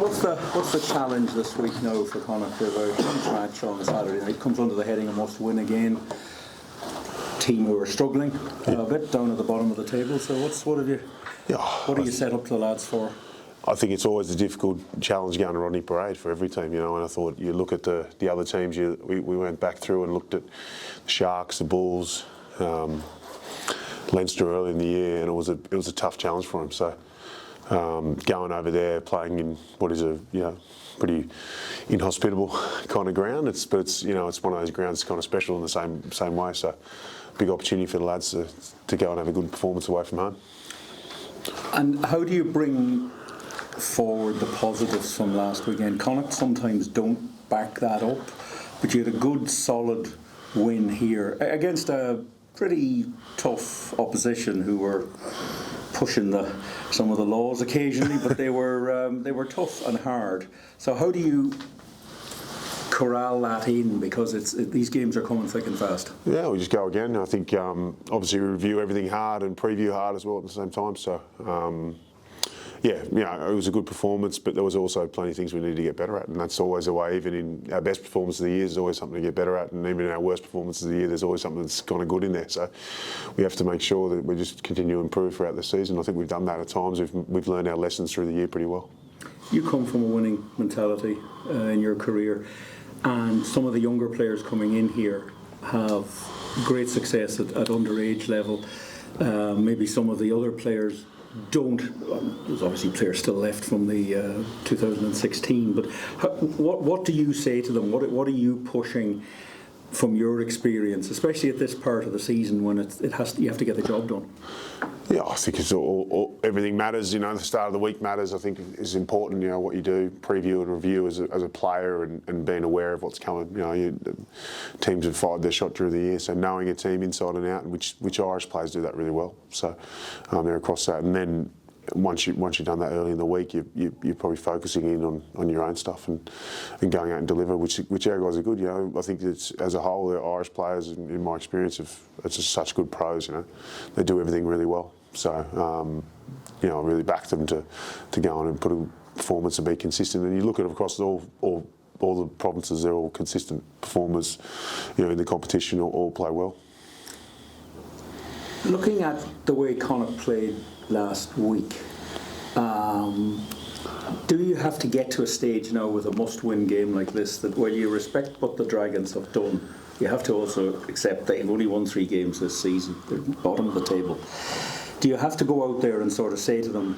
What's the challenge this week now for Connacht? They've a huge match on Saturday night. Comes under the heading of must win again. Team who are struggling a bit down at the bottom of the table. So what do you set up the lads for? I think it's always a difficult challenge going to Rodney Parade for every team, you know. And I thought you look at the other teams. We went back through and looked at the Sharks, the Bulls, Leinster early in the year, and it was a tough challenge for them. So going over there, playing in what is a pretty inhospitable kind of ground. It's one of those grounds that's kind of special in the same way. So big opportunity for the lads to go and have a good performance away from home. And how do you bring forward the positives from last weekend? Connacht sometimes don't back that up, but you had a good solid win here against a pretty tough opposition who were pushing some of the laws occasionally, but they were tough and hard. So how do you corral that in, because these games are coming thick and fast? Yeah, we just go again. I think obviously we review everything hard and preview hard as well at the same time. So it was a good performance, but there was also plenty of things we need to get better at, and that's always the way. Even in our best performance of the year, there's always something to get better at, and even in our worst performances of the year, there's always something that's kind of good in there. So we have to make sure that we just continue to improve throughout the season. I think we've done that at times. We've learned our lessons through the year pretty well. You come from a winning mentality in your career, and some of the younger players coming in here have great success at underage level. Maybe some of the other players don't. There's obviously players still left from the 2016, but what do you say to them? What are you pushing from your experience, especially at this part of the season when you have to get the job done? Yeah, I think it's everything matters. You know, the start of the week matters. I think is important. You know, what you do, preview and review as a player, and being aware of what's coming. You know, teams have fired their shot through the year, so knowing a team inside and out, which Irish players do that really well. So they're across that, and then once you've done that early in the week, you're probably focusing in on your own stuff and going out and deliver, which our guys are good. You know, I think it's, as a whole, the Irish players, in my experience, it's just such good pros. You know, they do everything really well. So I really back them to go on and put a performance and be consistent. And you look at it across all the provinces; they're all consistent performers. You know, in the competition, all play well. Looking at the way Connacht played last week, do you have to get to a stage now with a must-win game like this that where you respect what the Dragons have done, you have to also accept they've only won 3 games this season, they're bottom of the table. Do you have to go out there and sort of say to them,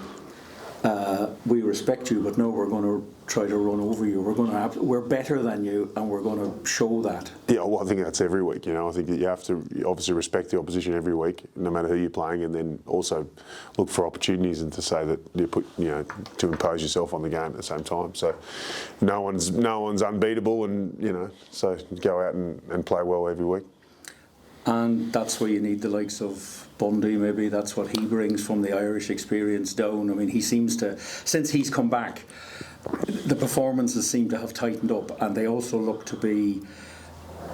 we respect you, but no, we're going to try to run over you. We're better than you, and we're going to show that. Yeah, well, I think that's every week. You know, I think that you have to obviously respect the opposition every week, no matter who you're playing, and then also look for opportunities and to say that to impose yourself on the game at the same time. So no one's unbeatable, and so go out and play well every week. And that's where you need the likes of Bundy. Maybe that's what he brings from the Irish experience down. I mean, he seems to, since he's come back, the performances seem to have tightened up, and they also look to be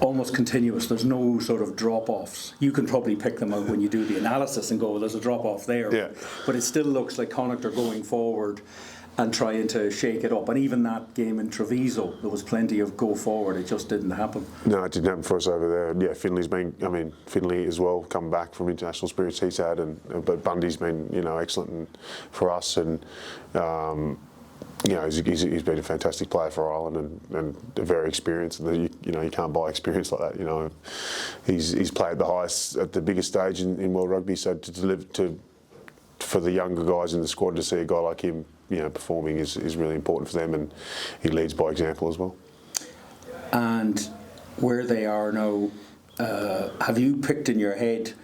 almost continuous. There's no sort of drop-offs. You can probably pick them out when you do the analysis and go, well, there's a drop-off there. Yeah. But it still looks like Connacht are going forward and trying to shake it up. And even that game in Treviso, there was plenty of go forward. It just didn't happen. No, it didn't happen for us over there. Yeah, Finley as well, come back from international experience he's had, but Bundy's been excellent for us, and he's been a fantastic player for Ireland and very experienced. And you can't buy experience like that. You know, he's played the highest at the biggest stage in world rugby. So to deliver for the younger guys in the squad, to see a guy like him performing is really important for them, and he leads by example as well. And where they are now, have you picked in your head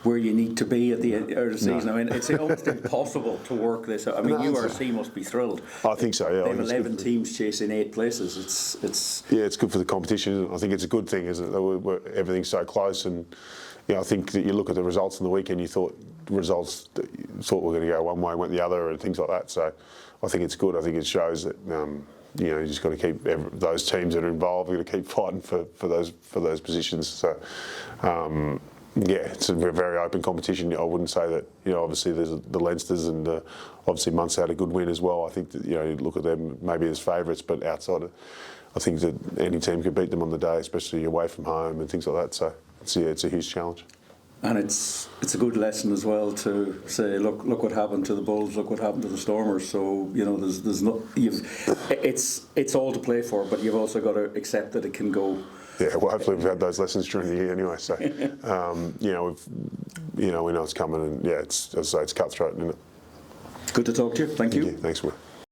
where you need to be at the end of the season? No. I mean, it's almost impossible to work this out. I mean, URC must be thrilled. I think so, yeah. They have 11 teams chasing 8 places. Yeah, it's good for the competition. I think it's a good thing, isn't it? Everything's so close, and I think that you look at the results on the weekend, you thought were going to go one way, went the other, and things like that. So I think it's good. I think it shows that you just got to keep those teams that are involved. We're going to keep fighting for those positions. So Yeah, it's a very open competition. I wouldn't say that, obviously there's the Leinsters and obviously Munster had a good win as well. I think that, you look at them maybe as favourites, but outside of, I think that any team can beat them on the day, especially away from home and things like that. So it's a huge challenge. And it's a good lesson as well to say, look what happened to the Bulls, look what happened to the Stormers. So there's no, it's all to play for, but you've also got to accept that it can go. Yeah, well, hopefully we've had those lessons during the year anyway. So, we know it's coming, and yeah, it's cutthroat, isn't it? Good to talk to you. Thank you. Thanks, Will.